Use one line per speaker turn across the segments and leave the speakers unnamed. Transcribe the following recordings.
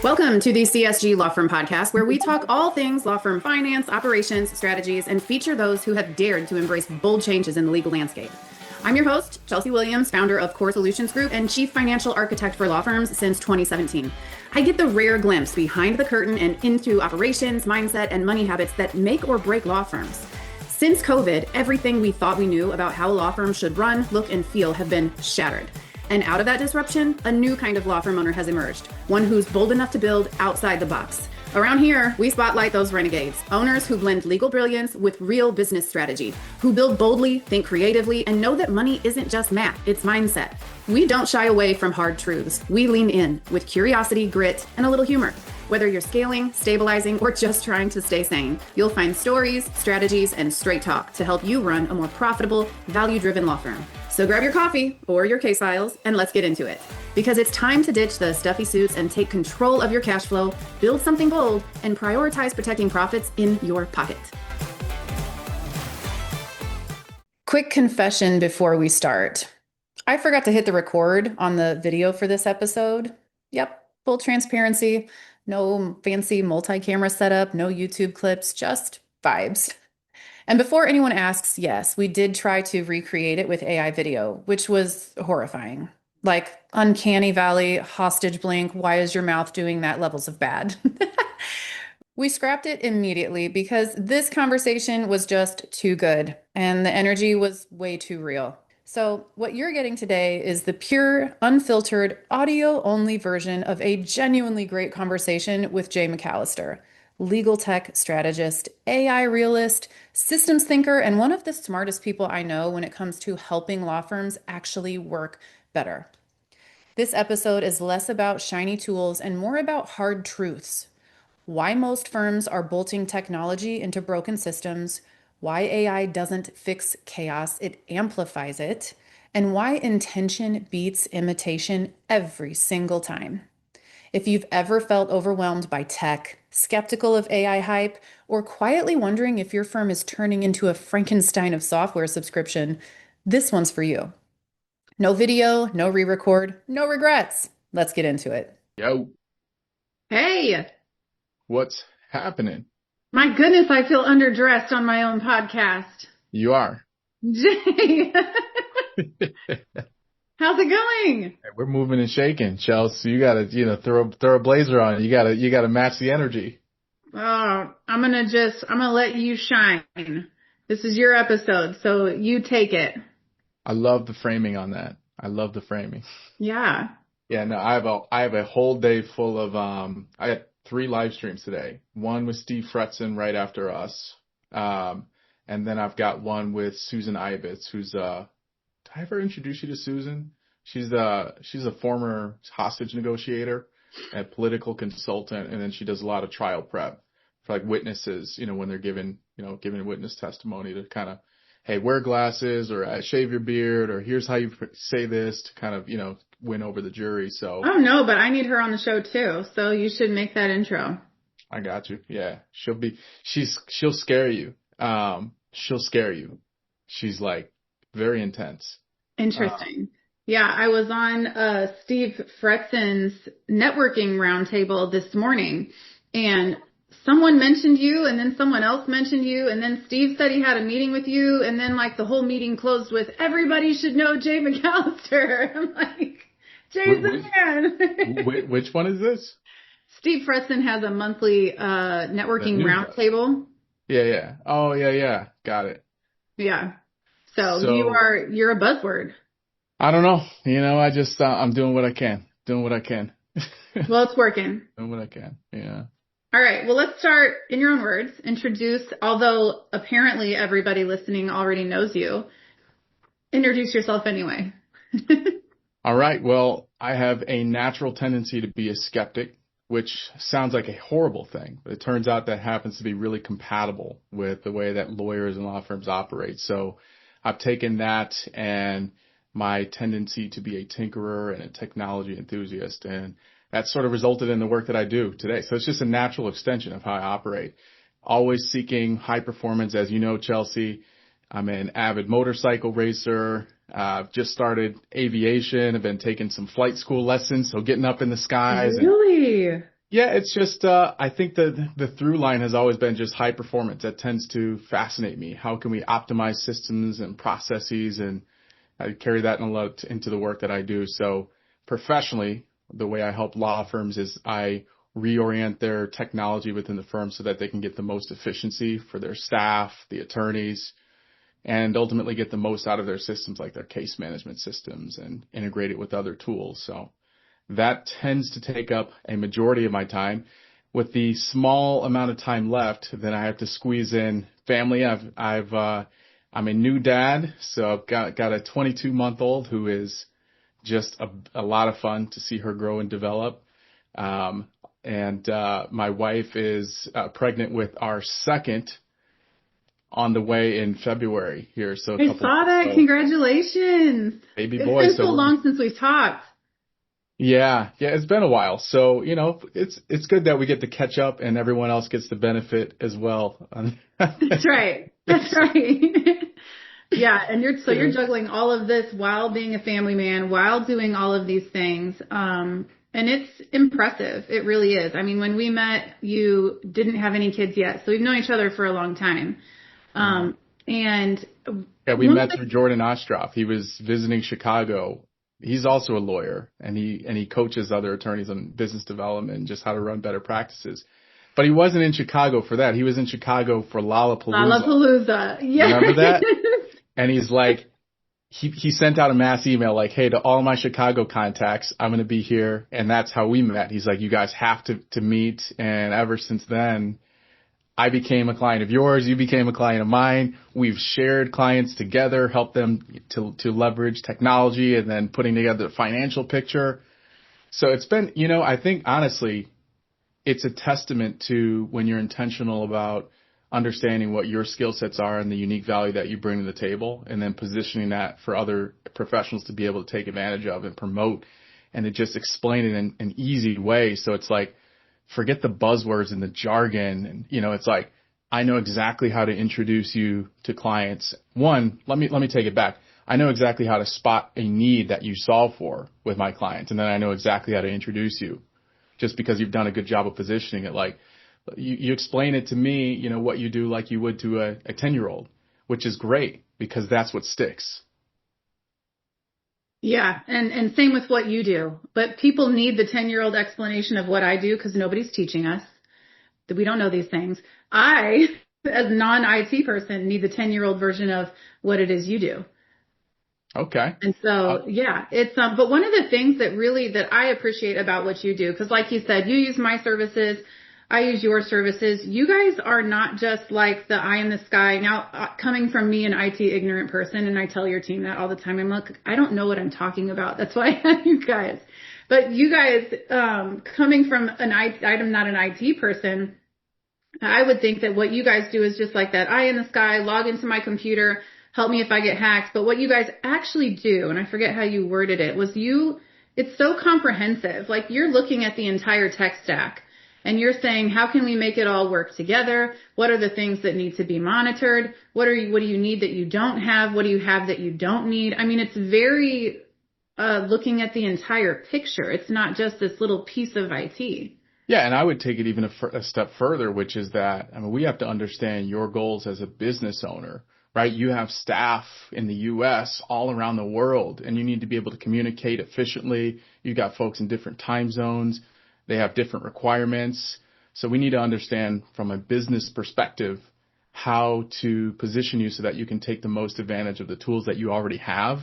Welcome to the CSG Law Firm Podcast, where we talk all things law firm finance, operations, strategies, and feature those who have dared to embrace bold changes in the legal landscape. I'm your host, Chelsea Williams, founder of Core Solutions Group and chief financial architect for law firms since 2017. I get the rare glimpse behind the curtain and into operations, mindset, and money habits that make or break law firms. Since COVID, everything we thought we knew about how law firms should run, look, and feel have been shattered. And out of that disruption, a new kind of law firm owner has emerged, one who's bold enough to build outside the box. Around here, we spotlight those renegades, owners who blend legal brilliance with real business strategy, who build boldly, think creatively, and know that money isn't just math, it's mindset. We don't shy away from hard truths. We lean in with curiosity, grit, and a little humor. Whether you're scaling, stabilizing, or just trying to stay sane, you'll find stories, strategies, and straight talk to help you run a more profitable, value-driven law firm. So grab your coffee or your case files and let's get into it. Because it's time to ditch the stuffy suits and take control of your cash flow, build something bold, and prioritize protecting profits in your pocket. Quick confession before we start. I forgot to hit the record on the video for this episode. Yep, full transparency. No fancy multi-camera setup, no YouTube clips, just vibes. And before anyone asks, yes, we did try to recreate it with AI video, which was horrifying. Like uncanny valley, hostage blink, why is your mouth doing that levels of bad? We scrapped it immediately because this conversation was just too good and the energy was way too real. So what you're getting today is the pure, unfiltered, audio-only version of a genuinely great conversation with Jay McAllister, legal tech strategist, AI realist, systems thinker, and one of the smartest people I know when it comes to helping law firms actually work better. This episode is less about shiny tools and more about hard truths. Why most firms are bolting technology into broken systems, why AI doesn't fix chaos, it amplifies it, and why intention beats imitation every single time. If you've ever felt overwhelmed by tech, skeptical of AI hype, or quietly wondering if your firm is turning into a Frankenstein of software subscription, this one's for you. No video, no re-record, no regrets. Let's get into it.
Yo,
Hey,
what's happening?
my goodness, I feel underdressed on my own podcast.
You are.
Jay, how's it going?
Hey, we're moving and shaking, Chelsea. You gotta, throw a blazer on. You gotta match the energy.
Oh, I'm gonna let you shine. This is your episode, so you take it.
I love the framing on that. I love the framing.
Yeah.
Yeah, no, I have a whole day full of I had 3 live streams today. One with Steve Fretzen right after us. And then I've got one with Susan Ibitz, who's did I ever introduce you to Susan? She's a former hostage negotiator and political consultant, and then she does a lot of trial prep for like witnesses, when they're giving witness testimony to kind of, hey, wear glasses or shave your beard or here's how you say this to kind of, win over the jury. So.
Oh no, but I need her on the show too. So you should make that intro.
I got you. Yeah. She'll scare you. She'll scare you. She's like very intense.
Interesting. Yeah, I was on Steve Fretzen's networking roundtable this morning, and someone mentioned you, and then someone else mentioned you, and then Steve said he had a meeting with you, and then like the whole meeting closed with, everybody should know Jay McAllister. I'm like, Jay's the man.
Which one is this?
Steve Fretzen has a monthly networking roundtable.
Yeah. Oh, yeah. Got it.
Yeah. So you're a buzzword.
I don't know. I'm doing what I can.
Well, it's working.
Doing what I can. Yeah.
All right. Well, let's start in your own words. Although apparently everybody listening already knows you, introduce yourself anyway.
All right. Well, I have a natural tendency to be a skeptic, which sounds like a horrible thing, but it turns out that happens to be really compatible with the way that lawyers and law firms operate. So I've taken that and my tendency to be a tinkerer and a technology enthusiast, and that sort of resulted in the work that I do today. So it's just a natural extension of how I operate. Always seeking high performance. As you know, Chelsea, I'm an avid motorcycle racer. I've just started aviation. I've been taking some flight school lessons, so getting up in the skies.
Really?
Yeah, it's just I think the through line has always been just high performance. That tends to fascinate me. How can we optimize systems and processes, and I carry that in a lot into the work that I do. So professionally, the way I help law firms is I reorient their technology within the firm so that they can get the most efficiency for their staff, the attorneys, and ultimately get the most out of their systems like their case management systems and integrate it with other tools. So that tends to take up a majority of my time. With the small amount of time left, then I have to squeeze in family. I'm a new dad, so I've got a 22-month-old who is just a lot of fun to see her grow and develop. And my wife is pregnant with our second on the way in February here, so a
I
couple
saw
months.
that.
So
Congratulations.
baby
It's
boy.
been so
So
long since we've talked.
yeah, it's been a while. So, it's good that we get to catch up and everyone else gets the benefit as well.
That's right. That's right. Yeah, and you're
Yeah.
juggling all of this while being a family man, while doing all of these things. And it's impressive. It really is. I mean, when we met, you didn't have any kids yet, so we've known each other for a long time.
Uh-huh.
And
Yeah, we
one of
met
the
through Jordan Ostroff. He was visiting Chicago. He's also a lawyer and he coaches other attorneys on business development and just how to run better practices. But he wasn't in Chicago for that. He was in Chicago for Lollapalooza.
Lollapalooza, yes.
Remember that? And he's like, he sent out a mass email like, hey, to all my Chicago contacts, I'm going to be here. And that's how we met. He's like, you guys have to meet. And ever since then, I became a client of yours. You became a client of mine. We've shared clients together, helped them to leverage technology and then putting together the financial picture. So it's been, I think honestly, it's a testament to when you're intentional about understanding what your skill sets are and the unique value that you bring to the table and then positioning that for other professionals to be able to take advantage of and promote and to just explain it in an easy way. So it's like, forget the buzzwords and the jargon. And, it's like, I know exactly how to introduce you to clients. One, let me take it back. I know exactly how to spot a need that you solve for with my clients. And then I know exactly how to introduce you just because you've done a good job of positioning it. Like you explain it to me, what you do like you would to a 10-year-old, which is great because that's what sticks.
Yeah, and same with what you do. But people need the 10-year-old explanation of what I do because nobody's teaching us. That we don't know these things. I, as a non-IT person, need the 10-year-old version of what it is you do.
Okay.
And
Uh,
so, yeah, but one of the things that I appreciate about what you do, because like you said, you use my services, I use your services. You guys are not just like the eye in the sky. Now, coming from me, an IT ignorant person, and I tell your team that all the time, I'm like, I don't know what I'm talking about. That's why I have you guys. But you guys, coming from I'm not an IT person, I would think that what you guys do is just like that eye in the sky, log into my computer, help me if I get hacked. But what you guys actually do, and I forget how you worded it, it's so comprehensive. Like you're looking at the entire tech stack and you're saying, how can we make it all work together? What are the things that need to be monitored? What do you need that you don't have? What do you have that you don't need? I mean, it's very, looking at the entire picture. It's not just this little piece of IT.
Yeah, and I would take it even a step further, which is that, I mean, we have to understand your goals as a business owner, right? You have staff in the US all around the world, and you need to be able to communicate efficiently. You got folks in different time zones. They have different requirements. So we need to understand from a business perspective how to position you so that you can take the most advantage of the tools that you already have,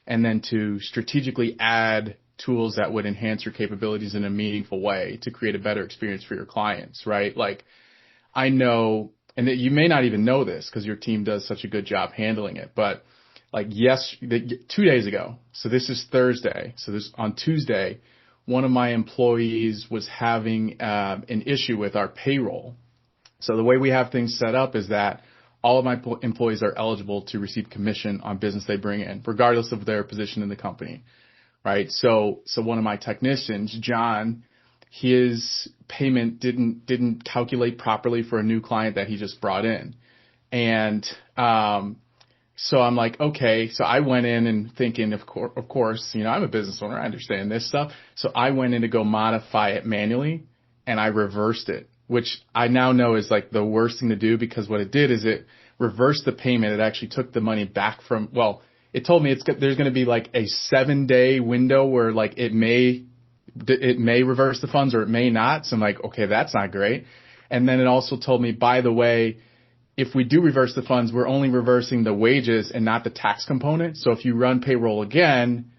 and then to strategically add tools that would enhance your capabilities in a meaningful way to create a better experience for your clients, right? Like I know, and that you may not even know this because your team does such a good job handling it, but like 2 days ago, so this is Thursday, so this on Tuesday, one of my employees was having an issue with our payroll. So the way we have things set up is that all of my employees are eligible to receive commission on business they bring in, regardless of their position in the company. Right. So one of my technicians, John, his payment didn't calculate properly for a new client that he just brought in. And, so I'm like, okay. So I went in and thinking, of course, I'm a business owner. I understand this stuff. So I went in to go modify it manually. and I reversed it, which I now know is like the worst thing to do, because what it did is it reversed the payment. It actually took the money back from, well, it told me there's going to be like a 7-day window where like it may reverse the funds or it may not. So I'm like, okay, that's not great. And then it also told me, by the way, if we do reverse the funds, we're only reversing the wages and not the tax component. So if you run payroll again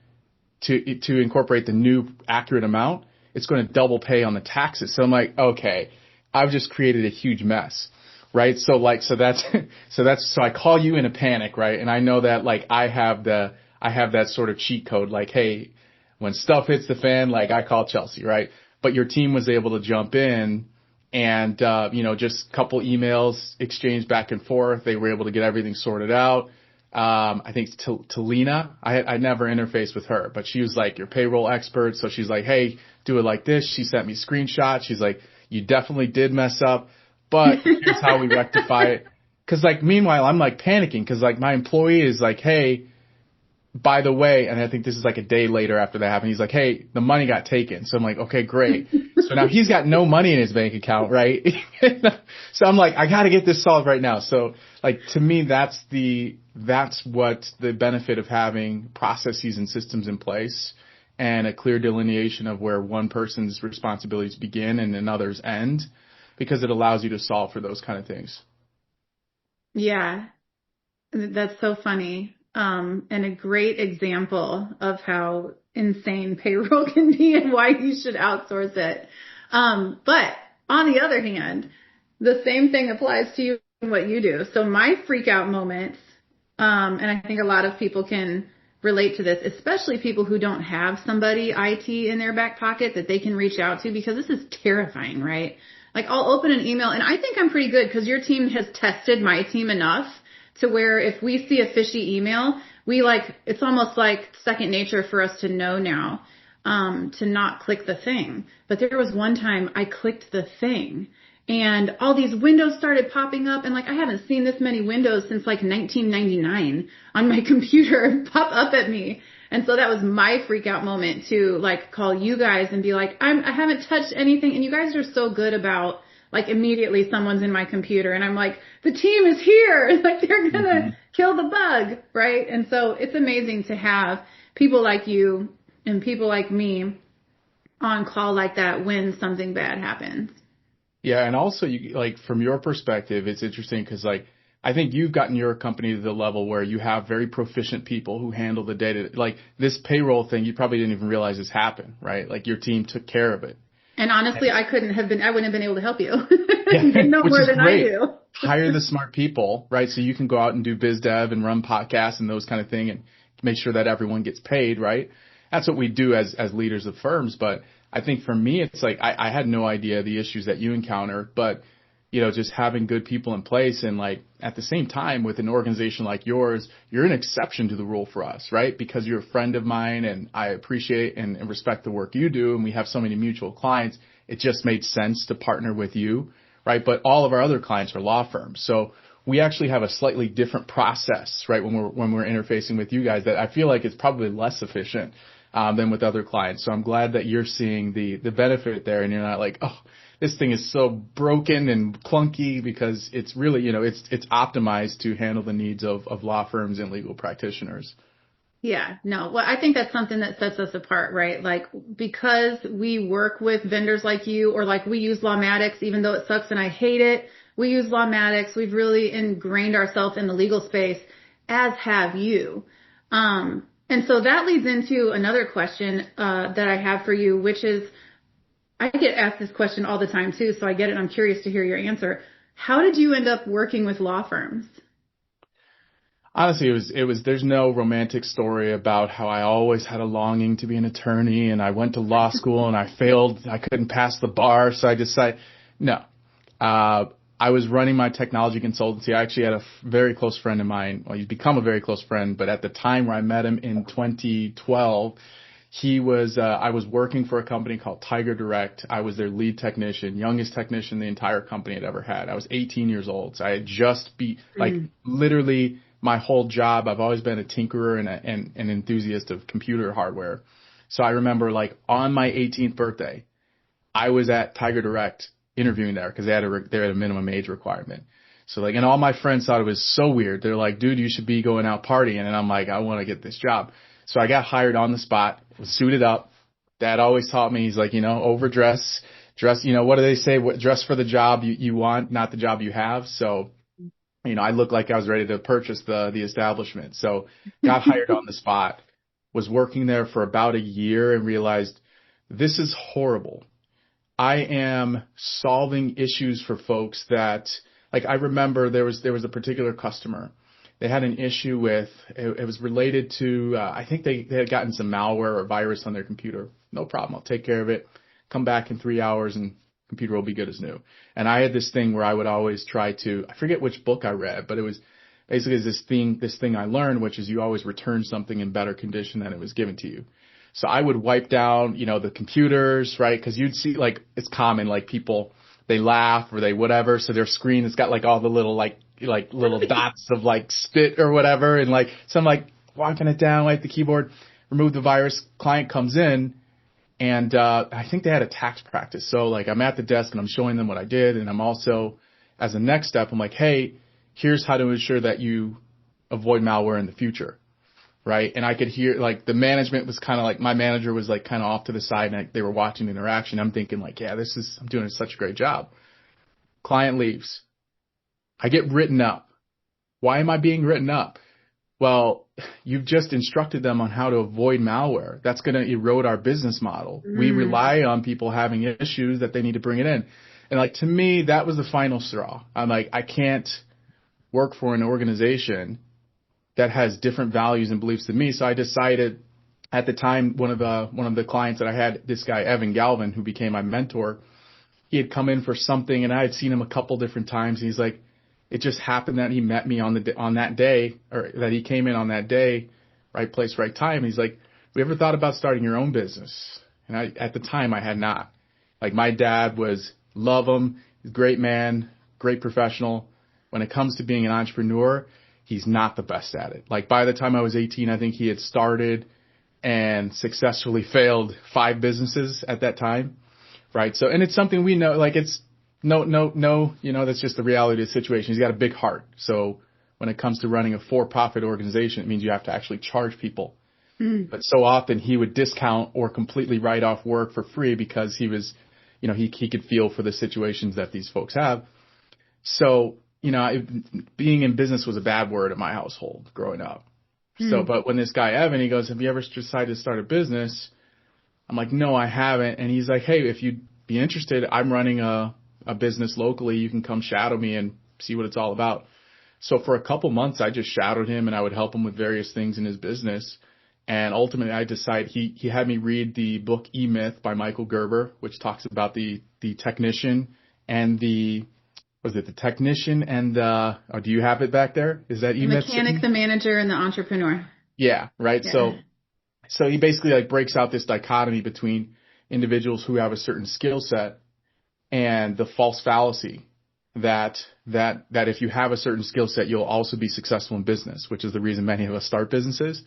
to incorporate the new accurate amount, it's going to double pay on the taxes. So I'm like, okay, I've just created a huge mess, right? So I call you in a panic, right? And I know that like I have that sort of cheat code, like, hey, when stuff hits the fan, like I call Chelsea, right? But your team was able to jump in and, just a couple emails exchanged back and forth. They were able to get everything sorted out. I think to Lena, I never interfaced with her, but she was like your payroll expert. So she's like, hey, do it like this. She sent me screenshots. She's like, you definitely did mess up, but here's how we rectify it. Cause like, meanwhile, I'm like panicking. Cause like my employee is like, hey, by the way, and I think this is like a day later after that happened, he's like, hey, the money got taken. So I'm like, okay, great. So now he's got no money in his bank account, right? So I'm like, I got to get this solved right now. So like, to me, that's what the benefit of having processes and systems in place and a clear delineation of where one person's responsibilities begin and another's end, because it allows you to solve for those kind of things.
Yeah, that's so funny. And a great example of how insane payroll can be and why you should outsource it. But on the other hand, the same thing applies to you and what you do. So my freak out moments, and I think a lot of people can relate to this, especially people who don't have somebody IT in their back pocket that they can reach out to, because this is terrifying, right? Like I'll open an email and I think I'm pretty good because your team has tested my team enough to where if we see a fishy email, it's almost like second nature for us to know now, to not click the thing. But there was one time I clicked the thing and all these windows started popping up, and like I haven't seen this many windows since like 1999 on my computer pop up at me. And so that was my freak out moment to like call you guys and be like, I haven't touched anything. And you guys are so good about like immediately someone's in my computer and I'm like, the team is here. Like they're going to kill the bug. Right. And so it's amazing to have people like you and people like me on call like that when something bad happens.
Yeah. And also you like from your perspective, it's interesting because like, I think you've gotten your company to the level where you have very proficient people who handle the data. Like this payroll thing, you probably didn't even realize this happened, right? Like your team took care of it.
And honestly, I wouldn't have been able to help you. You know
Which
more
is
than
great.
I do.
Hire the smart people, right? So you can go out and do biz dev and run podcasts and those kind of thing and make sure that everyone gets paid, right? That's what we do as leaders of firms. But I think for me, it's like I had no idea the issues that you encounter, but just having good people in place and like at the same time with an organization like yours, you're an exception to the rule for us, right? Because you're a friend of mine and I appreciate and respect the work you do. And we have so many mutual clients. It just made sense to partner with you, right? But all of our other clients are law firms. So we actually have a slightly different process, right? When we're interfacing with you guys that I feel like it's probably less efficient than with other clients. So I'm glad that you're seeing the benefit there and you're not like, oh, this thing is so broken and clunky, because it's really, it's optimized to handle the needs of law firms and legal practitioners.
Yeah, no. Well, I think that's something that sets us apart, right? Like, because we work with vendors like you, or like we use Lawmatics, even though it sucks and I hate it, we use Lawmatics. We've really ingrained ourselves in the legal space, as have you. And so that leads into another question, that I have for you, which is, I get asked this question all the time too, so I get it. I'm curious to hear your answer. How did you end up working with law firms?
Honestly, there's no romantic story about how I always had a longing to be an attorney and I went to law school and I failed. I couldn't pass the bar. So I decided, no. I was running my technology consultancy. I actually had a very close friend of mine. Well, he's become a very close friend, but at the time where I met him in 2012, I was working for a company called Tiger Direct. I was their lead technician, youngest technician the entire company had ever had. I was 18 years old. So I had just literally my whole job. I've always been a tinkerer and an enthusiast of computer hardware. So I remember like on my 18th birthday, I was at Tiger Direct interviewing there because they had a minimum age requirement. So like, and all my friends thought it was so weird. They're like, dude, you should be going out partying. And I'm like, I want to get this job. So I got hired on the spot, was suited up. Dad always taught me, he's like, overdress, dress, what do they say? Dress for the job you want, not the job you have. So, I looked like I was ready to purchase the establishment. So got hired on the spot, was working there for about a year and realized this is horrible. I am solving issues for folks that, like, I remember there was a particular customer. They had an issue with it was related to I think they had gotten some malware or virus on their computer. No problem, I'll take care of it. Come back in 3 hours and computer will be good as new. And I had this thing where I would always try to, I forget which book I read, but it was basically this thing I learned, which is you always return something in better condition than it was given to you. So I would wipe down, the computers, right? Because you'd see, like, it's common, like, people, they laugh or they whatever. So their screen has got like all the little, like little dots of like spit or whatever. And like, so I'm like wiping it down, like the keyboard, remove the virus. Client comes in and, I think they had a tax practice. So like I'm at the desk and I'm showing them what I did. And I'm also, as a next step, I'm like, hey, here's how to ensure that you avoid malware in the future. Right. And I could hear, like, the management was kind of like, my manager was like kind of off to the side and they were watching the interaction. I'm thinking like, yeah, I'm doing such a great job. Client leaves. I get written up. Why am I being written up? Well, you've just instructed them on how to avoid malware. That's going to erode our business model. We rely on people having issues that they need to bring it in. And like, to me, that was the final straw. I'm like, I can't work for an organization that has different values and beliefs than me. So I decided at the time, one of the clients that I had, this guy, Evan Galvin, who became my mentor, he had come in for something and I had seen him a couple different times. And he's like, it just happened that he met me on that day, or that he came in on that day, right place, right time. And he's like, have you ever thought about starting your own business? And at the time I had not. Like, my dad love him. He's a great man, great professional. When it comes to being an entrepreneur, he's not the best at it. Like, by the time I was 18, I think he had started and successfully failed 5 businesses at that time. Right. So, and it's something we know, like, it's no, that's just the reality of the situation. He's got a big heart. So when it comes to running a for-profit organization, it means you have to actually charge people. But so often he would discount or completely write off work for free because he was, he could feel for the situations that these folks have. So, being in business was a bad word in my household growing up. So, but when this guy, Evan, he goes, have you ever decided to start a business? I'm like, no, I haven't. And he's like, hey, if you'd be interested, I'm running a business locally. You can come shadow me and see what it's all about. So for a couple months, I just shadowed him and I would help him with various things in his business. And ultimately, I decided he had me read the book E-Myth by Michael Gerber, which talks about the technician and the technician and oh, do you have it back there? Is that
The
E-Myth?
mechanic, the manager, and the entrepreneur.
Yeah, right.
Yeah.
So he basically like breaks out this dichotomy between individuals who have a certain skill set and the false fallacy that if you have a certain skill set, you'll also be successful in business, which is the reason many of us start businesses.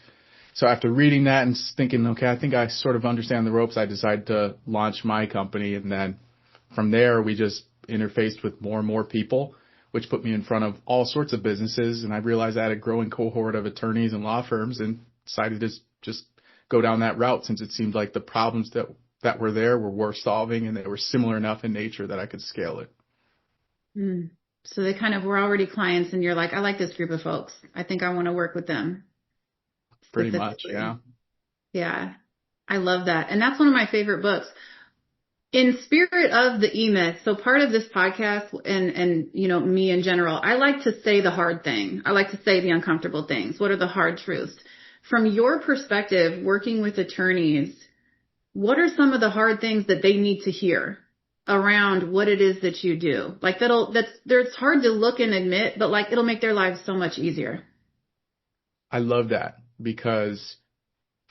So after reading that and thinking, okay, I think I sort of understand the ropes, I decided to launch my company. And then from there, we just interfaced with more and more people, which put me in front of all sorts of businesses. And I realized I had a growing cohort of attorneys and law firms and decided to just go down that route, since it seemed like the problems that were there were worth solving and they were similar enough in nature that I could scale it.
So they kind of were already clients and you're like, I like this group of folks. I think I want to work with them.
Pretty much, yeah.
Yeah. I love that. And that's one of my favorite books. In spirit of the E-Myth, so part of this podcast and me in general, I like to say the hard thing. I like to say the uncomfortable things. What are the hard truths? From your perspective, working with attorneys, what are some of the hard things that they need to hear around what it is that you do? Like it's hard to look and admit, but like it'll make their lives so much easier.
I love that, because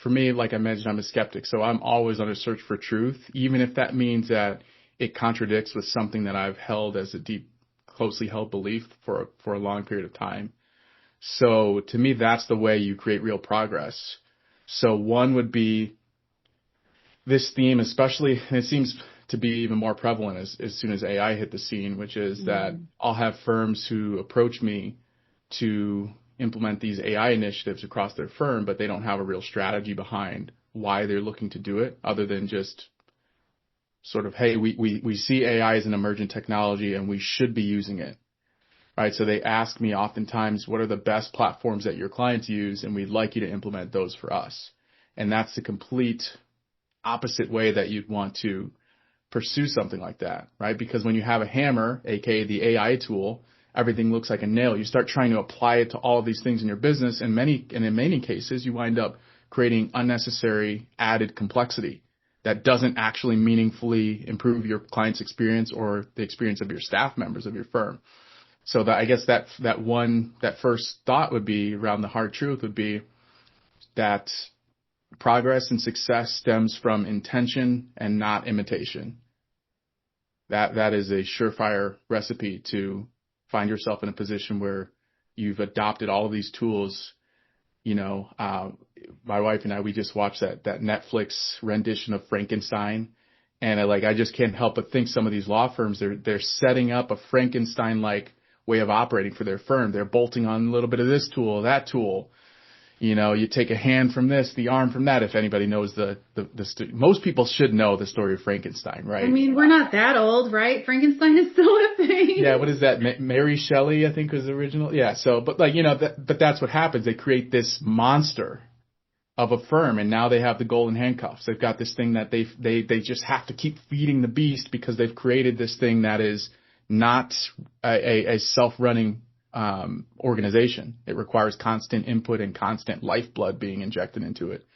for me, like I mentioned, I'm a skeptic. So I'm always on a search for truth, even if that means that it contradicts with something that I've held as a deep, closely held belief for a long period of time. So to me, that's the way you create real progress. So one would be this theme, especially, and it seems to be even more prevalent as soon as AI hit the scene, which is that
Mm.
I'll have firms who approach me to implement these AI initiatives across their firm, but they don't have a real strategy behind why they're looking to do it other than just sort of, hey, we see AI as an emergent technology and we should be using it. Right. So they ask me oftentimes, what are the best platforms that your clients use? And we'd like you to implement those for us. And that's the complete opposite way that you'd want to pursue something like that. Right. Because when you have a hammer, aka the AI tool, everything looks like a nail. You start trying to apply it to all of these things in your business. And in many cases, you wind up creating unnecessary added complexity that doesn't actually meaningfully improve your client's experience or the experience of your staff members of your firm. So that I guess that first thought would be around the hard truth would be that progress and success stems from intention and not imitation. That is a surefire recipe to find yourself in a position where you've adopted all of these tools. My wife and I, we just watched that Netflix rendition of Frankenstein. And I just can't help but think some of these law firms, they're setting up a Frankenstein-like way of operating for their firm. They're bolting on a little bit of this tool, that tool. You take a hand from this, the arm from that. If anybody knows most people should know the story of Frankenstein,
I
right?
mean, we're not that old, right? Frankenstein is still a thing.
Yeah, what is that? Mary Shelley, I think, was the original. Yeah, so, but but that's what happens. They create this monster of a firm, and now they have the golden handcuffs. They've got this thing that they just have to keep feeding the beast because they've created this thing that is not a self-running organization. It requires constant input and constant lifeblood being injected into it.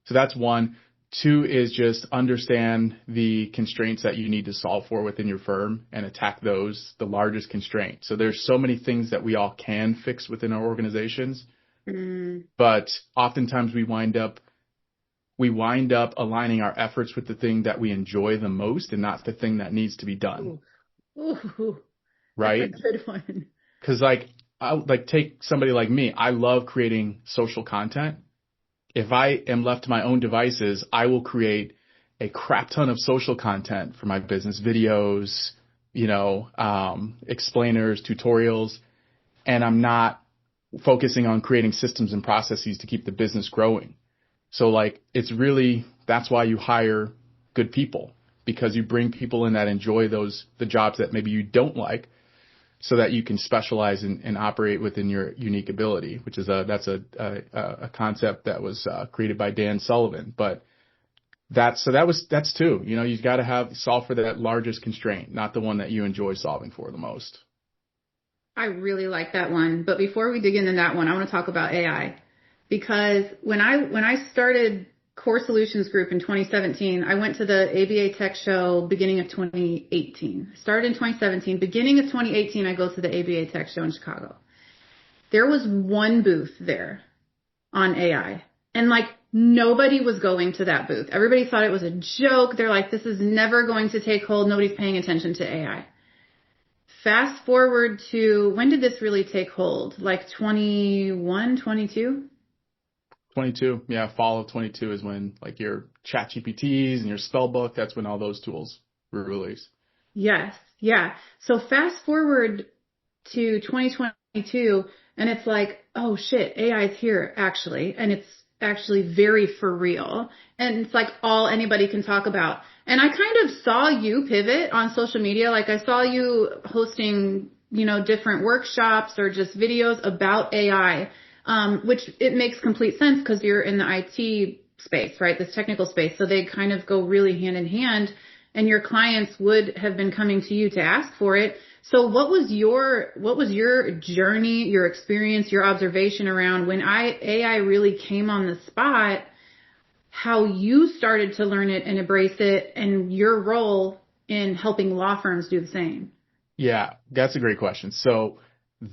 So that's one. Two is just understand the constraints that you need to solve for within your firm and attack those, the largest constraint. So there's so many things that we all can fix within our organizations, but oftentimes we wind up aligning our efforts with the thing that we enjoy the most and not the thing that needs to be done.
Ooh,
right?
that's a good one.
Because take somebody like me. I love creating social content. If I am left to my own devices, I will create a crap ton of social content for my business, videos, explainers, tutorials, and I'm not focusing on creating systems and processes to keep the business growing. So that's why you hire good people, because you bring people in that enjoy the jobs that maybe you don't like, so that you can specialize and operate within your unique ability, which is that's a concept that was created by Dan Sullivan. But that's two. You've got to solve for that largest constraint, not the one that you enjoy solving for the most.
I really like that one. But before we dig into that one, I want to talk about AI, because when I started Core Solutions Group in 2017, I went to the ABA Tech Show beginning of 2018. Started in 2017. Beginning of 2018, I go to the ABA Tech Show in Chicago. There was one booth there on AI, and nobody was going to that booth. Everybody thought it was a joke. They're like, this is never going to take hold. Nobody's paying attention to AI. Fast forward to, when did this really take hold? 21, 22?
22. Yeah, fall of 22 is when your chat GPTs and your spellbook, that's when all those tools were released.
Yes. Yeah. So fast forward to 2022 and it's oh shit, AI is here actually. And it's actually very for real. And it's all anybody can talk about. And I kind of saw you pivot on social media. I saw you hosting, different workshops or just videos about AI. Which it makes complete sense because you're in the IT space, right? This technical space. So they kind of go really hand in hand, and your clients would have been coming to you to ask for it. So what was your journey, your experience, your observation around when AI really came on the spot, how you started to learn it and embrace it, and your role in helping law firms do the same?
Yeah, that's a great question. So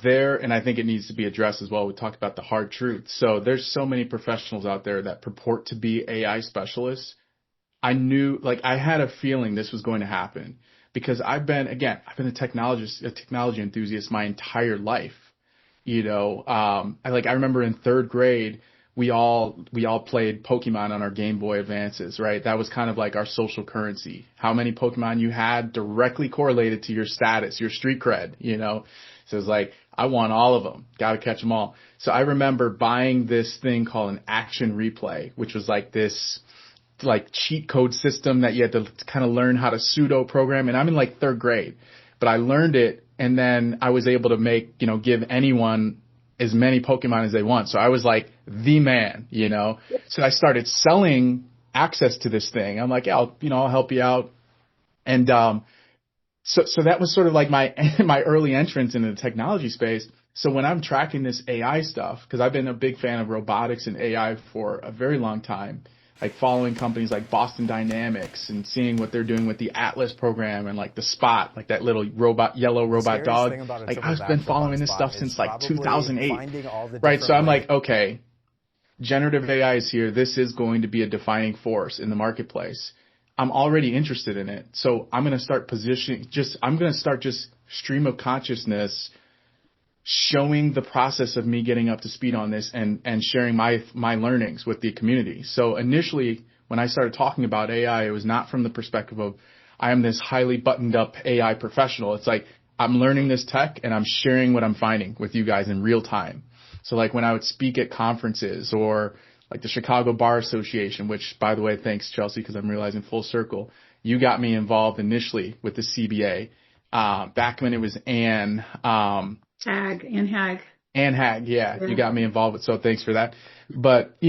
and I think it needs to be addressed as well. We talked about the hard truth. So there's so many professionals out there that purport to be AI specialists. I knew, I had a feeling this was going to happen because I've been a technology enthusiast my entire life. I remember in third grade we all played Pokemon on our Game Boy Advances, right? That was kind of like our social currency. How many Pokemon you had directly correlated to your status, your street cred, you know? So it's like, I want all of them. Got to catch them all. So I remember buying this thing called an action replay, which was like this like cheat code system that you had to kind of learn how to pseudo program. And I'm in like third grade, but I learned it, and then I was able to make, give anyone as many Pokemon as they want. So I was like the man, So I started selling access to this thing. I'm like, yeah, I'll help you out. And so that was sort of like my my early entrance into the technology space. So when I'm tracking this AI stuff, because I've been a big fan of robotics and AI for a very long time, like following companies like Boston Dynamics and seeing what they're doing with the Atlas program and like the Spot, like that little yellow robot dog. Like I've been following this stuff since like 2008, right? So I'm like, okay, generative AI is here. This is going to be a defining force in the marketplace. I'm already interested in it. So I'm going to start I'm going to start just stream of consciousness showing the process of me getting up to speed on this and sharing my learnings with the community. So initially, when I started talking about AI, it was not from the perspective of I am this highly buttoned up AI professional. It's like I'm learning this tech and I'm sharing what I'm finding with you guys in real time. So like when I would speak at conferences or like the Chicago Bar Association, which by the way, thanks Chelsea, because I'm realizing full circle, you got me involved initially with the CBA. Back when it was Anne
Hag.
Anne Hag, yeah, you got me involved with, so thanks for that. But,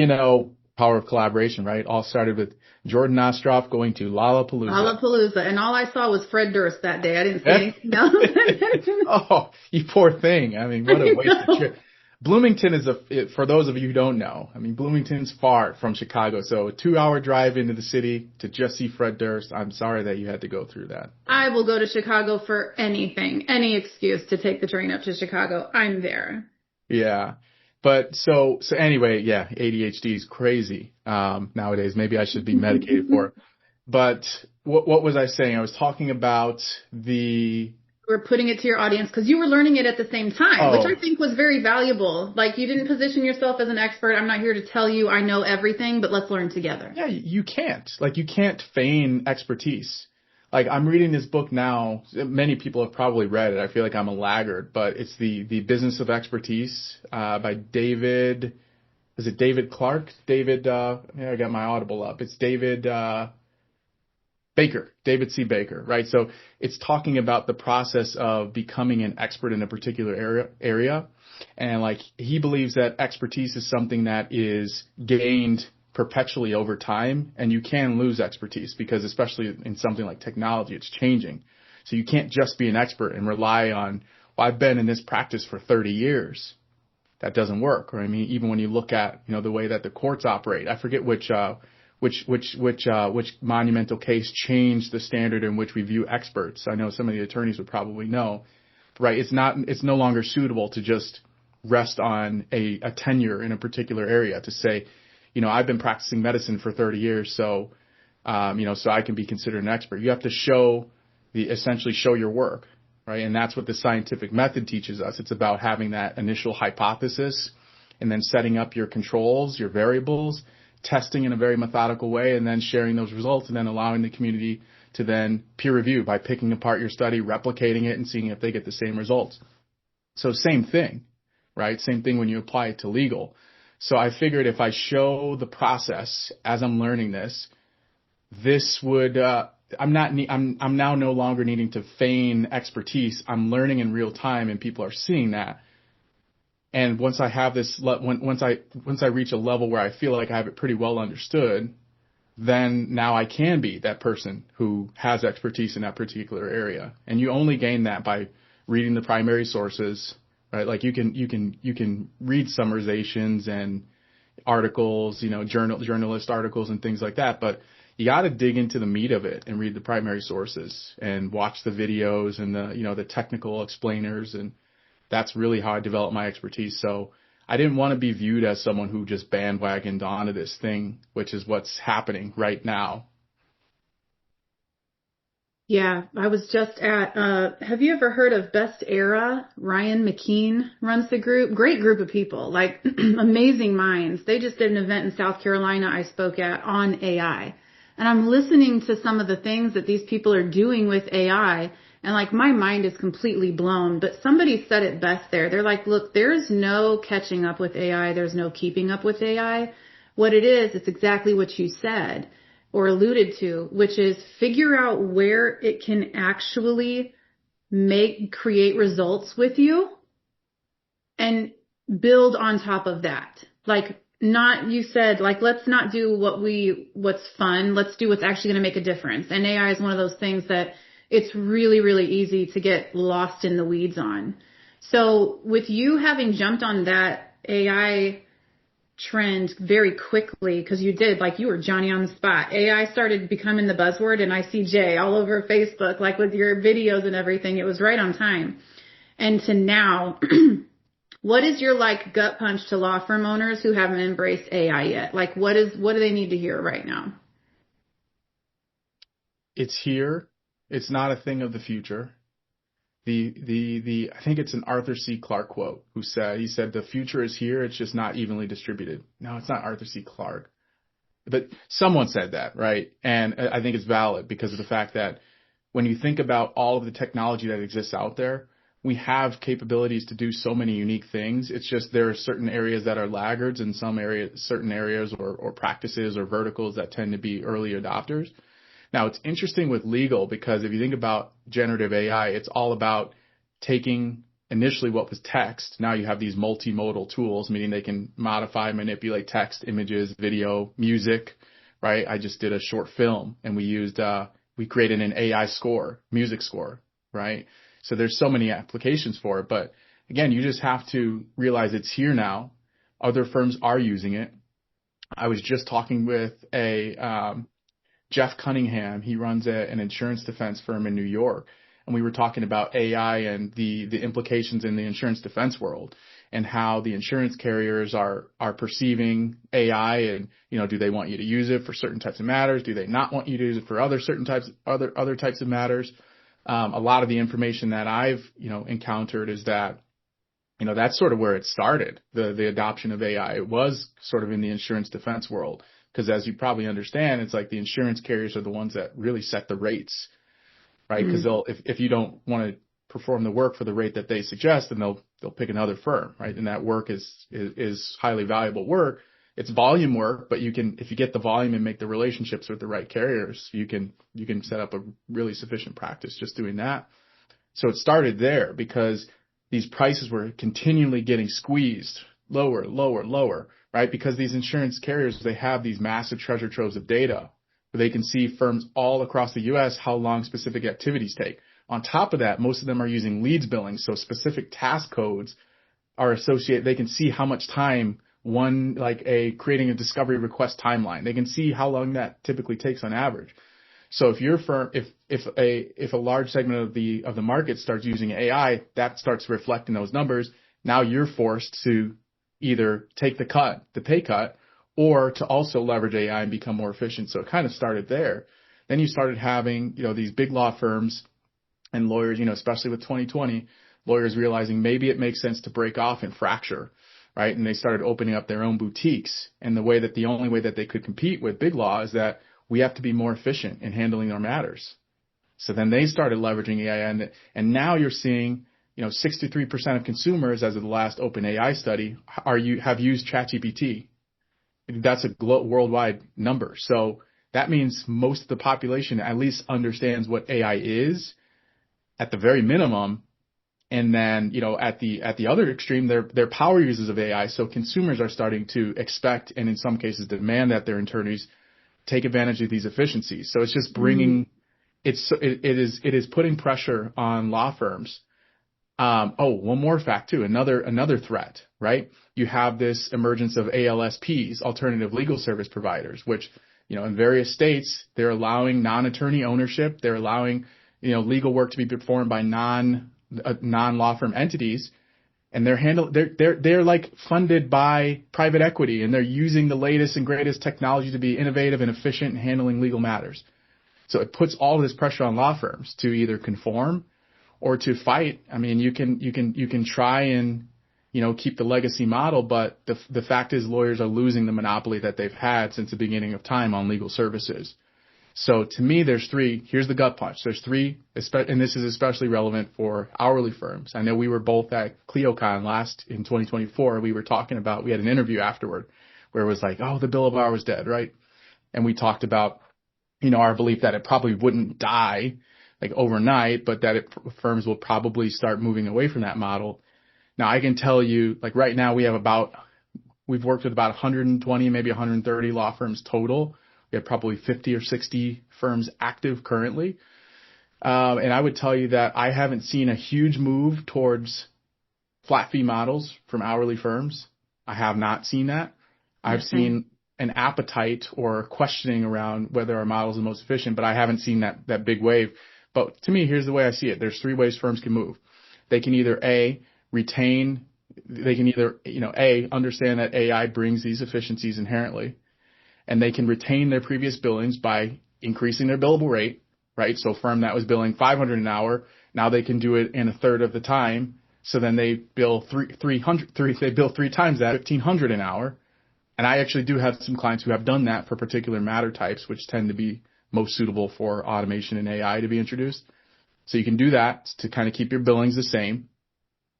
power of collaboration, right? All started with Jordan Ostroff going to
Lollapalooza, and all I saw was Fred Durst that day. I didn't see anything else.
Oh, you poor thing. I mean, what a wasted trip. Bloomington for those of you who don't know, I mean, Bloomington's far from Chicago, so a 2-hour drive into the city to just see Fred Durst. I'm sorry that you had to go through that.
I will go to Chicago for anything, any excuse to take the train up to Chicago. I'm there.
Yeah. But so anyway, yeah, ADHD is crazy nowadays. Maybe I should be medicated for it. But what was I saying? I was talking about
we're putting it to your audience because you were learning it at the same time, which I think was very valuable. Like you didn't position yourself as an expert. I'm not here to tell you I know everything, but let's learn together.
Yeah, you can't. Like you can't feign expertise. Like I'm reading this book now. Many people have probably read it. I feel like I'm a laggard, but it's the Business of Expertise by David. Is it David Clark? David. I got my Audible up. It's David Baker. David C. Baker. Right. So it's talking about the process of becoming an expert in a particular area, and like he believes that expertise is something that is gained perpetually over time, and you can lose expertise because especially in something like technology, it's changing. So you can't just be an expert and rely on, well, I've been in this practice for 30 years. That doesn't work. Or I mean, even when you look at, the way that the courts operate, I forget which monumental case changed the standard in which we view experts. I know some of the attorneys would probably know, right? It's no longer suitable to just rest on a tenure in a particular area to say, I've been practicing medicine for 30 years, so I can be considered an expert. You have to essentially show your work, right? And that's what the scientific method teaches us. It's about having that initial hypothesis and then setting up your controls, your variables, testing in a very methodical way, and then sharing those results, and then allowing the community to then peer review by picking apart your study, replicating it, and seeing if they get the same results. So same thing, right? Same thing when you apply it to legal. So I figured if I show the process as I'm learning this would I'm now no longer needing to feign expertise. I'm learning in real time, and people are seeing that. And once I have this, once I reach a level where I feel like I have it pretty well understood, then now I can be that person who has expertise in that particular area. And you only gain that by reading the primary sources. Right, like you can read summarizations and articles, journalist articles and things like that, but you got to dig into the meat of it and read the primary sources and watch the videos and the technical explainers, and that's really how I developed my expertise. So I didn't want to be viewed as someone who just bandwagoned onto this thing, which is what's happening right now.
Yeah, I was just at, have you ever heard of Best Era? Ryan McKean runs the group. Great group of people, like amazing minds. They just did an event in South Carolina I spoke at on AI. And I'm listening to some of the things that these people are doing with AI. And like my mind is completely blown. But somebody said it best there. They're like, look, there's no catching up with AI. There's no keeping up with AI. What it is, it's exactly what you said or alluded to, which is figure out where it can actually create results with you and build on top of that. Like not, you said, like, let's not do what's fun. Let's do what's actually going to make a difference. And AI is one of those things that it's really, really easy to get lost in the weeds on. So with you having jumped on that AI trend very quickly because you did, like, you were Johnny on the spot. AI started becoming the buzzword, and I see Jay all over Facebook, like with your videos and everything. It was right on time. And to now, what is your like gut punch to law firm owners who haven't embraced AI yet? Like, what do they need to hear right now?
It's here. It's not a thing of the future. I think it's an Arthur C. Clarke quote he said, the future is here. It's just not evenly distributed. No, it's not Arthur C. Clarke, but someone said that, right? And I think it's valid because of the fact that when you think about all of the technology that exists out there, we have capabilities to do so many unique things. It's just there are certain areas that are laggards and certain areas or practices or verticals that tend to be early adopters. Now, it's interesting with legal because if you think about generative AI, it's all about taking initially what was text. Now you have these multimodal tools, meaning they can modify, manipulate text, images, video, music, right? I just did a short film and we created an AI score, music score, right? So there's so many applications for it. But again, you just have to realize it's here now. Other firms are using it. I was just talking with Jeff Cunningham. He runs an insurance defense firm in New York. And we were talking about AI and the implications in the insurance defense world and how the insurance carriers are perceiving AI and, do they want you to use it for certain types of matters? Do they not want you to use it for other types of matters? A lot of the information that I've, encountered is that, that's sort of where it started, the adoption of AI. It was sort of in the insurance defense world. Because as you probably understand, it's like the insurance carriers are the ones that really set the rates, right? Because if you don't want to perform the work for the rate that they suggest, then they'll pick another firm, right? And that work is highly valuable work. It's volume work, but if you get the volume and make the relationships with the right carriers, you can set up a really sufficient practice just doing that. So it started there because these prices were continually getting squeezed lower, lower, lower. Right? Because these insurance carriers, they have these massive treasure troves of data where they can see firms all across the U.S. how long specific activities take. On top of that, most of them are using leads billing. So specific task codes are associated. They can see how much time creating a discovery request timeline. They can see how long that typically takes on average. So if your firm, if a large segment of the market starts using AI, that starts to reflect in those numbers. Now you're forced to either take the pay cut, or to also leverage AI and become more efficient. So it kind of started there. Then you started having, these big law firms and lawyers, especially with 2020, lawyers realizing maybe it makes sense to break off and fracture, right? And they started opening up their own boutiques. And the only way that they could compete with big law is that we have to be more efficient in handling our matters. So then they started leveraging AI, and now you're seeing 63% of consumers, as of the last OpenAI study, have used ChatGPT. That's a worldwide number. So that means most of the population at least understands what AI is, at the very minimum. And then, at the other extreme, they're power users of AI. So consumers are starting to expect, and in some cases demand, that their attorneys take advantage of these efficiencies. So it's just bringing, it is putting pressure on law firms. One more fact too, another threat, right? You have this emergence of ALSPs, alternative legal service providers, which, in various states, they're allowing non-attorney ownership. They're allowing, legal work to be performed by non-law firm entities. And they're like funded by private equity, and they're using the latest and greatest technology to be innovative and efficient in handling legal matters. So it puts all this pressure on law firms to either conform or to fight. I mean, you can try and, keep the legacy model, but the fact is lawyers are losing the monopoly that they've had since the beginning of time on legal services. So to me, there's three. Here's the gut punch. There's three, and this is especially relevant for hourly firms. I know we were both at CleoCon in 2024. We were talking about, we had an interview afterward where it was like, oh, the bill of hour is dead, right? And we talked about, our belief that it probably wouldn't die like overnight, but that firms will probably start moving away from that model. Now, I can tell you, like right now, we've worked with about 120, maybe 130 law firms total. We have probably 50 or 60 firms active currently. And I would tell you that I haven't seen a huge move towards flat fee models from hourly firms. I have not seen that. I've seen an appetite or questioning around whether our model is the most efficient, but I haven't seen that big wave. But to me, here's the way I see it. There's three ways firms can move. They can either understand that AI brings these efficiencies inherently, and they can retain their previous billings by increasing their billable rate, right? So a firm that was billing $500 an hour, now they can do it in a third of the time. So then they bill three times that, $1,500 an hour. And I actually do have some clients who have done that for particular matter types, which tend to be most suitable for automation and AI to be introduced. So you can do that to kind of keep your billings the same,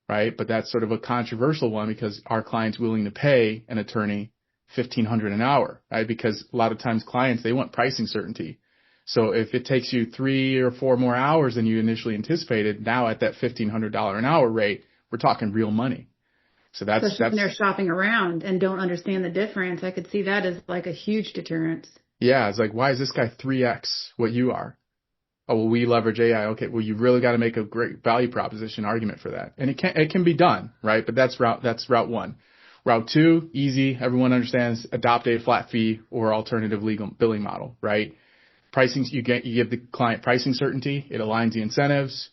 right? But that's sort of a controversial one because our client's willing to pay an attorney $1,500 an hour, right? Because a lot of times clients, they want pricing certainty. So if it takes you 3 or 4 more hours than you initially anticipated, now at that $1,500 an hour rate, we're talking real money. So
especially when they're shopping around and don't understand the difference. I could see that as like a huge deterrent.
Yeah, it's like, why is this guy 3x what you are? Oh, well, we leverage AI. Okay, well, you really got to make a great value proposition argument for that, and it can be done, right? But that's route one. Route two, easy. Everyone understands. Adopt a flat fee or alternative legal billing model, right? Pricing, you give the client pricing certainty. It aligns the incentives,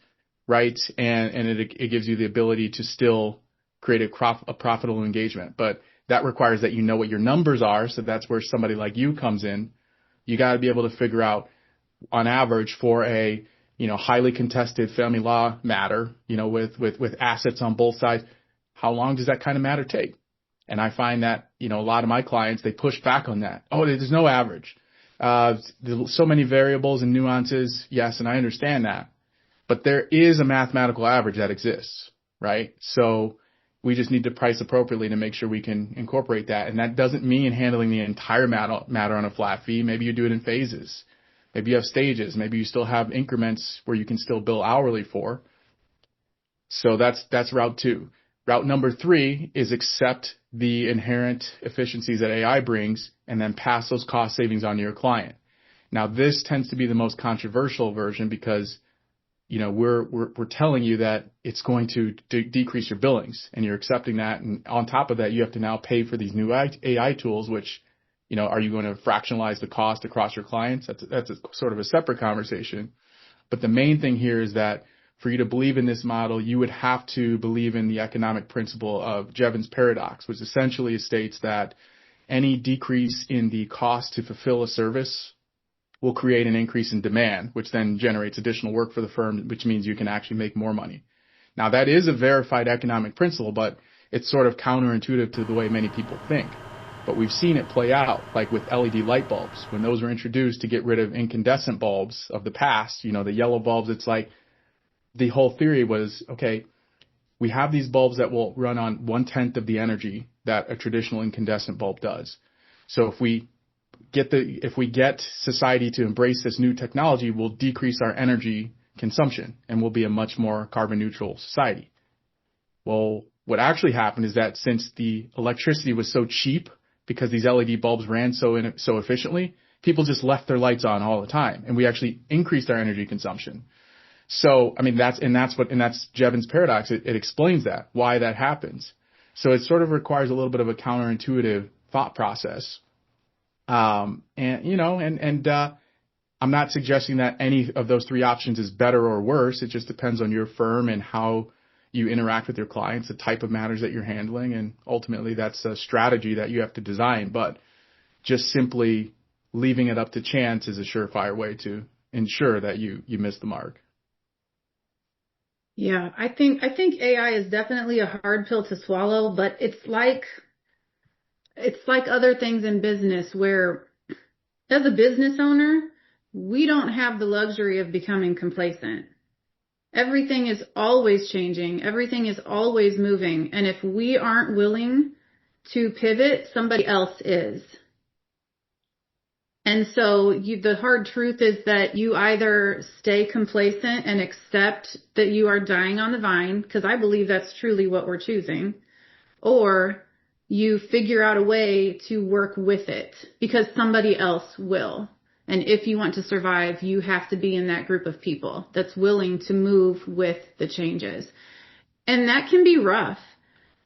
right? And it gives you the ability to still create a profitable engagement. But that requires that you know what your numbers are. So that's where somebody like you comes in. You got to be able to figure out, on average, for a highly contested family law matter, with assets on both sides, how long does that kind of matter take? And I find that a lot of my clients, they push back on that. Oh, there's no average. There's so many variables and nuances. Yes, and I understand that, but there is a mathematical average that exists, right? So we just need to price appropriately to make sure we can incorporate that. And that doesn't mean handling the entire matter on a flat fee. Maybe you do it in phases. Maybe you have stages. Maybe you still have increments where you can still bill hourly for. So that's route two. Route number three is accept the inherent efficiencies that AI brings and then pass those cost savings on to your client. Now, this tends to be the most controversial version because we're telling you that it's going to decrease your billings, and you're accepting that. And on top of that, you have to now pay for these new AI tools, which, are you going to fractionalize the cost across your clients? That's a sort of a separate conversation. But the main thing here is that for you to believe in this model, you would have to believe in the economic principle of Jevons paradox, which essentially states that any decrease in the cost to fulfill a service will create an increase in demand, which then generates additional work for the firm, which means you can actually make more money. Now, that is a verified economic principle, but it's sort of counterintuitive to the way many people think. But we've seen it play out, like with LED light bulbs. When those were introduced to get rid of incandescent bulbs of the past, the yellow bulbs, it's like the whole theory was, okay, we have these bulbs that will run on 1/10 of the energy that a traditional incandescent bulb does. So if we get society to embrace this new technology, we'll decrease our energy consumption and we'll be a much more carbon neutral society. Well, what actually happened is that since the electricity was so cheap because these LED bulbs ran so efficiently, people just left their lights on all the time, and we actually increased our energy consumption. So, I mean, that's Jevons paradox. It explains that, why that happens. So it sort of requires a little bit of a counterintuitive thought process. I'm not suggesting that any of those three options is better or worse. It just depends on your firm and how you interact with your clients, the type of matters that you're handling, and ultimately that's a strategy that you have to design. But just simply leaving it up to chance is a surefire way to ensure that you miss the mark.
Yeah, I think AI is definitely a hard pill to swallow, but it's like other things in business where as a business owner, we don't have the luxury of becoming complacent. Everything is always changing. Everything is always moving. And if we aren't willing to pivot, somebody else is. And so the hard truth is that you either stay complacent and accept that you are dying on the vine, because I believe that's truly what we're choosing, or you figure out a way to work with it because somebody else will. And if you want to survive, you have to be in that group of people that's willing to move with the changes. And that can be rough.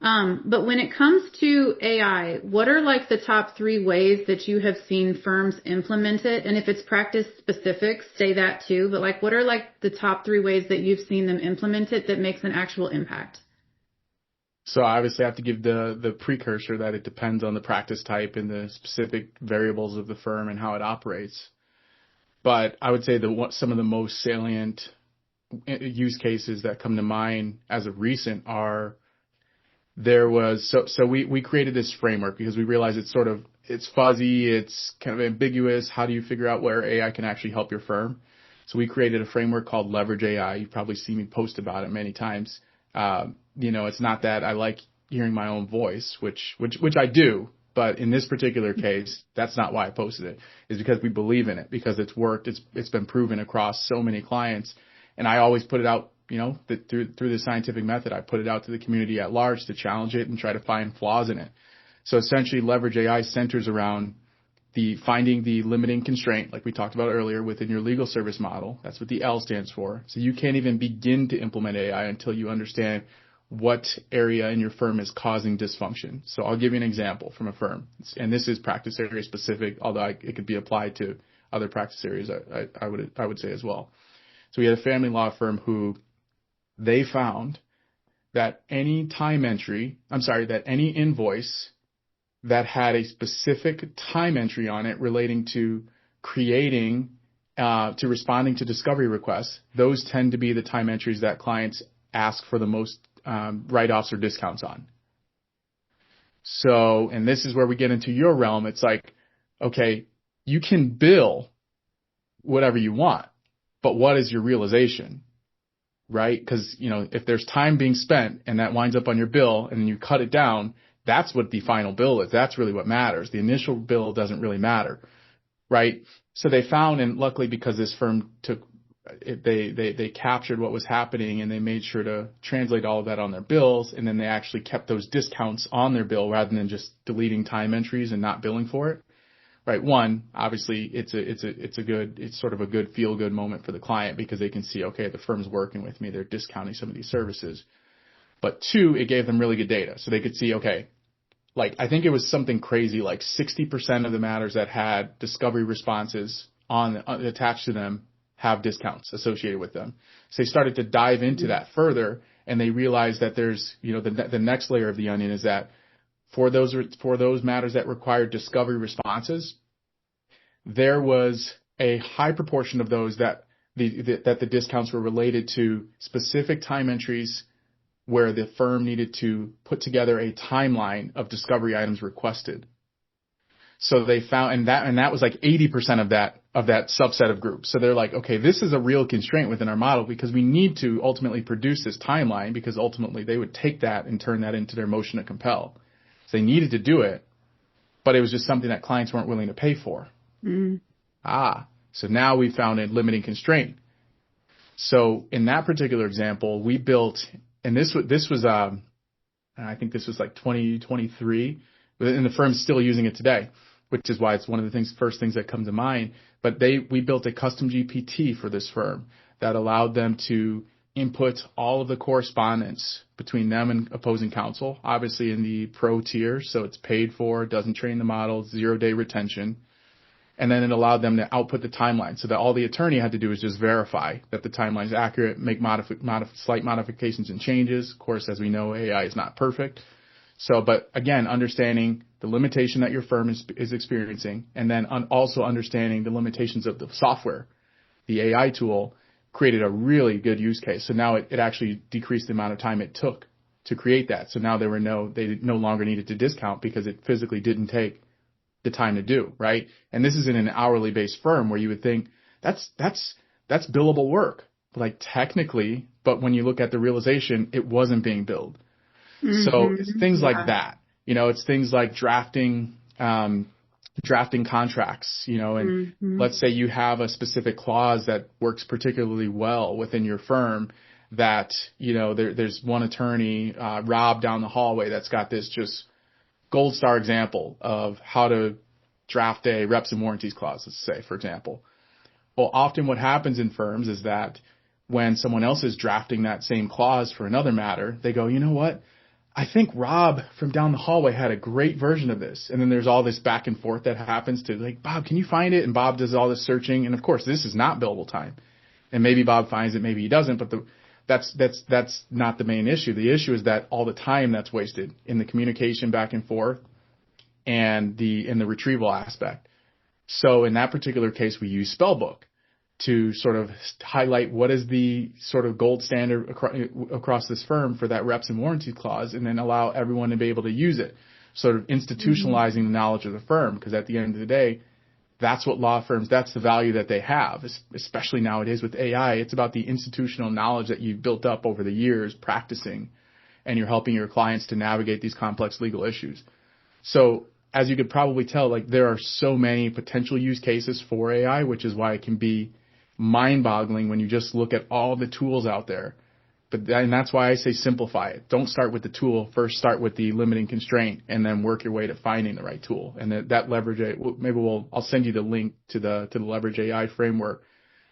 But when it comes to AI, what are like the top 3 ways that you have seen firms implement it? And if it's practice specific, say that too. But like, what are like the top 3 ways that you've seen them implement it that makes an actual impact?
So obviously I have to give the precursor that it depends on the practice type and the specific variables of the firm and how it operates. But I would say some of the most salient use cases that come to mind as of recent are we created this framework because we realized it's fuzzy, it's kind of ambiguous. How do you figure out where AI can actually help your firm? So we created a framework called Leverage AI. You've probably seen me post about it many times. It's not that I like hearing my own voice, which I do, but in this particular case, that's not why I posted it. It's because we believe in it, because it's worked. It's been proven across so many clients, and I always put it out. Through the scientific method, I put it out to the community at large to challenge it and try to find flaws in it. So essentially, Leverage AI centers around finding the limiting constraint, like we talked about earlier, within your legal service model. That's what the L stands for. So you can't even begin to implement AI until you understand what area in your firm is causing dysfunction. So I'll give you an example from a firm, and this is practice area specific, although it could be applied to other practice areas. I would say as well. So we had a family law firm who they found that any invoice that had a specific time entry on it relating to responding to discovery requests, those tend to be the time entries that clients ask for the most write-offs or discounts on. So, and this is where we get into your realm. It's like, okay, you can bill whatever you want, but what is your realization? Right? Because, if there's time being spent and that winds up on your bill and then you cut it down, that's what the final bill is. That's really what matters. The initial bill doesn't really matter. Right? So they found, and luckily because this firm they captured what was happening and they made sure to translate all of that on their bills, and then they actually kept those discounts on their bill rather than just deleting time entries and not billing for it. Right. One, obviously it's sort of a good feel good moment for the client because they can see, okay, the firm's working with me. They're discounting some of these services. But 2, it gave them really good data. So they could see, okay, like I think it was something crazy, like 60% of the matters that had discovery responses attached to them have discounts associated with them. So they started to dive into that further, and they realized that there's, the next layer of the onion is that for those matters that required discovery responses, there was a high proportion of those that the discounts were related to specific time entries where the firm needed to put together a timeline of discovery items requested. So they found, and that was like 80% of that subset of groups. So they're like, okay, this is a real constraint within our model because we need to ultimately produce this timeline, because ultimately they would take that and turn that into their motion to compel. So they needed to do it, but it was just something that clients weren't willing to pay for. So now we found a limiting constraint. So in that particular example, we built, and this was I think this was like 2023, and the firm's still using it today, which is why it's one of the first things that come to mind. But we built a custom GPT for this firm that allowed them to input all of the correspondence between them and opposing counsel, obviously in the pro tier, so it's paid for, doesn't train the model, 0-day retention. And then it allowed them to output the timeline, so that all the attorney had to do was just verify that the timeline is accurate, make slight modifications and changes. Of course, as we know, AI is not perfect. So, but again, understanding the limitation that your firm is experiencing, and then also understanding the limitations of the software, the AI tool created a really good use case. So now it actually decreased the amount of time it took to create that. So now they no longer needed to discount because it physically didn't take the time to do, right? And this is in an hourly based firm where you would think that's billable work. Like technically, but when you look at the realization, it wasn't being billed. So it's things like that. It's things like drafting contracts, and let's say you have a specific clause that works particularly well within your firm that, there's one attorney, Rob down the hallway that's got this just gold star example of how to draft a reps and warranties clause, let's say, for example. Well, often what happens in firms is that when someone else is drafting that same clause for another matter, they go, you know what? I think Rob from down the hallway had a great version of this. And then there's all this back and forth that happens to like, Bob, can you find it? And Bob does all this searching. And of course, this is not billable time. And maybe Bob finds it, maybe he doesn't, but that's not the main issue. The issue is that all the time that's wasted in the communication back and forth and in the retrieval aspect. So in that particular case, we use Spellbook to sort of highlight what is the sort of gold standard across this firm for that reps and warranty clause, and then allow everyone to be able to use it, sort of institutionalizing the knowledge of the firm. Because at the end of the day, that's what law firms, that's the value that they have, especially nowadays with AI. It's about the institutional knowledge that you've built up over the years practicing, and you're helping your clients to navigate these complex legal issues. So as you could probably tell, like there are so many potential use cases for AI, which is why it can be mind-boggling when you just look at all the tools out there. And that's why I say simplify it. Don't start with the tool. First, start with the limiting constraint, and then work your way to finding the right tool. And that leverage, I'll send you the link to the leverage AI framework.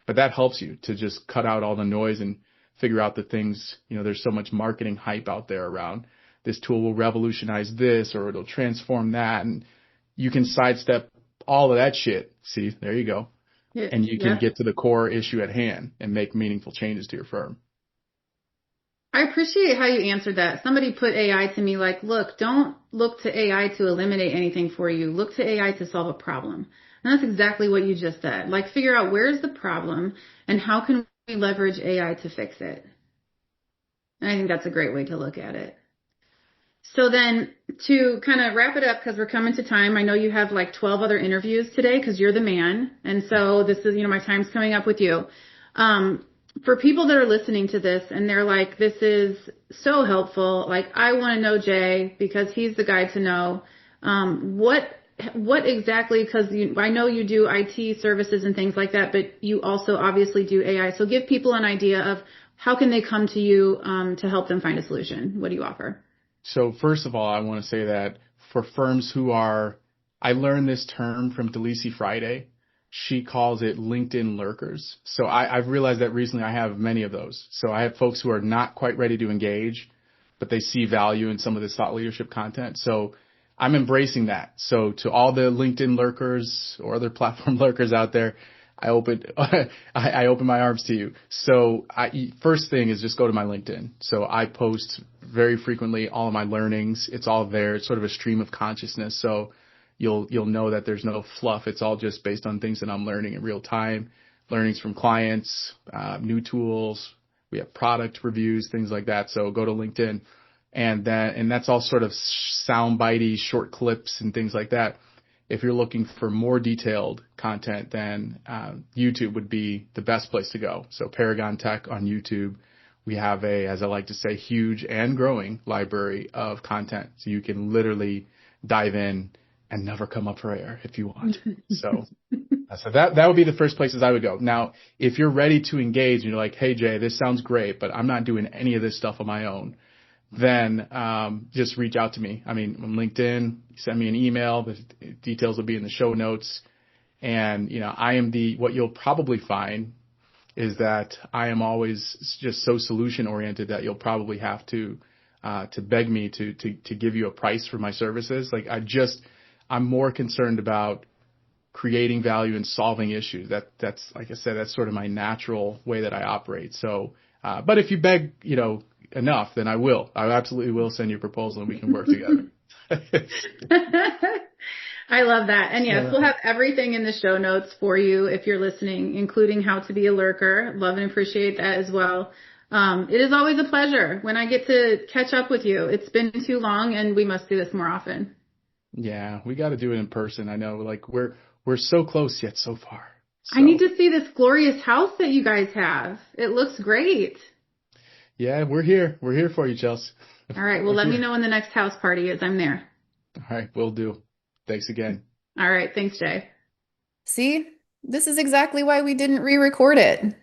But that helps you to just cut out all the noise and figure out the things. There's so much marketing hype out there around this tool will revolutionize this or it'll transform that, and you can sidestep all of that shit. See, there you go. And you can get to the core issue at hand and make meaningful changes to your firm.
I appreciate how you answered that. Somebody put AI to me like, look, don't look to AI to eliminate anything for you. Look to AI to solve a problem. And that's exactly what you just said. Like, figure out where's the problem and how can we leverage AI to fix it. And I think that's a great way to look at it. So then to kind of wrap it up, because we're coming to time, I know you have like 12 other interviews today because you're the man. And so this is, my time's coming up with you. For people that are listening to this and they're like, this is so helpful. Like, I want to know Jay because he's the guy to know. What exactly, because I know you do IT services and things like that, but you also obviously do AI. So give people an idea of how can they come to you to help them find a solution. What do you offer?
So first of all, I want to say that for firms I learned this term from Delisi Friday. She calls it LinkedIn lurkers. So I've realized that recently I have many of those. So I have folks who are not quite ready to engage, but they see value in some of this thought leadership content. So I'm embracing that. So to all the LinkedIn lurkers or other platform lurkers out there, I open my arms to you. So first thing is just go to my LinkedIn. So I post very frequently all of my learnings. It's all there. It's sort of a stream of consciousness. So you'll know that there's no fluff. It's all just based on things that I'm learning in real time, learnings from clients, new tools. We have product reviews, things like that. So go to LinkedIn, and that's all sort of soundbitey short clips and things like that. If you're looking for more detailed content, then YouTube would be the best place to go. So Paragon Tech on YouTube. We have as I like to say, huge and growing library of content. So you can literally dive in and never come up for air if you want. So that would be the first places I would go. Now, if you're ready to engage and you're like, hey, Jay, this sounds great, but I'm not doing any of this stuff on my own, then just reach out to me. I mean, on LinkedIn, send me an email. The details will be in the show notes. And, I am what you'll probably find is that I am always just so solution oriented that you'll probably have to beg me to give you a price for my services. Like I'm more concerned about creating value and solving issues. That's like I said, that's sort of my natural way that I operate. So, but if you beg, enough, then I will. I absolutely will send you a proposal and we can work together.
I love that. And yes,
Yeah.
we'll have everything in the show notes for you if you're listening, including how to be a lurker. Love and appreciate that as well. It is always a pleasure when I get to catch up with you. It's been too long and we must do this more often.
Yeah, we got to do it in person. I know, like we're so close yet so far.
I need to see this glorious house that you guys have. It looks great.
Yeah, we're here. We're here for you, Chelsea.
All right. Well, let me know when the next house party is. I'm there.
All right, will do. Thanks again.
All right. Thanks, Jay.
See, this is exactly why we didn't re-record it.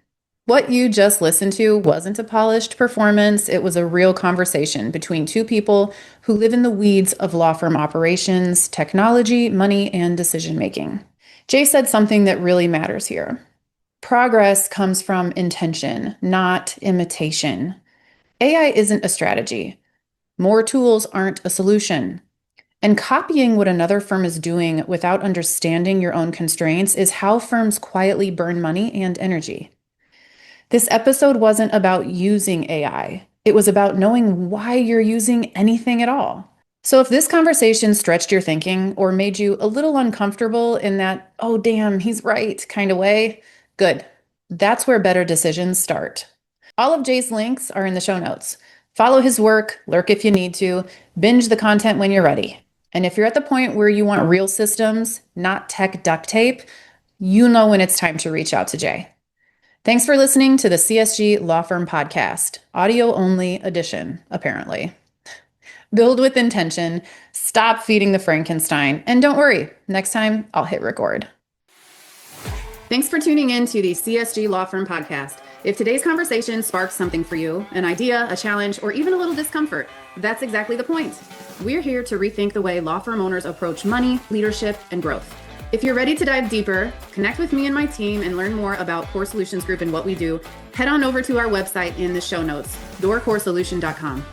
What you just listened to wasn't a polished performance. It was a real conversation between two people who live in the weeds of law firm operations, technology, money, and decision making. Jay said something that really matters here. Progress comes from intention, not imitation. AI isn't a strategy. More tools aren't a solution. And copying what another firm is doing without understanding your own constraints is how firms quietly burn money and energy. This episode wasn't about using AI. It was about knowing why you're using anything at all. So if this conversation stretched your thinking or made you a little uncomfortable in that, oh, damn, he's right kind of way, good. That's where better decisions start. All of Jay's links are in the show notes. Follow his work, lurk if you need to, binge the content when you're ready. And if you're at the point where you want real systems, not tech duct tape, you know when it's time to reach out to Jay. Thanks for listening to the CSG Law Firm Podcast, audio only edition, apparently. Build with intention, stop feeding the Frankenstein, and don't worry, next time I'll hit record. Thanks for tuning in to the CSG Law Firm Podcast. If today's conversation sparks something for you, an idea, a challenge, or even a little discomfort, that's exactly the point. We're here to rethink the way law firm owners approach money, leadership, and growth. If you're ready to dive deeper, connect with me and my team and learn more about Core Solutions Group and what we do, head on over to our website in the show notes, doorcoresolution.com.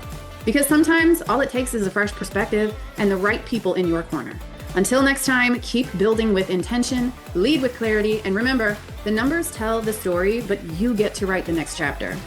Because sometimes all it takes is a fresh perspective and the right people in your corner. Until next time, keep building with intention, lead with clarity, and remember, the numbers tell the story, but you get to write the next chapter.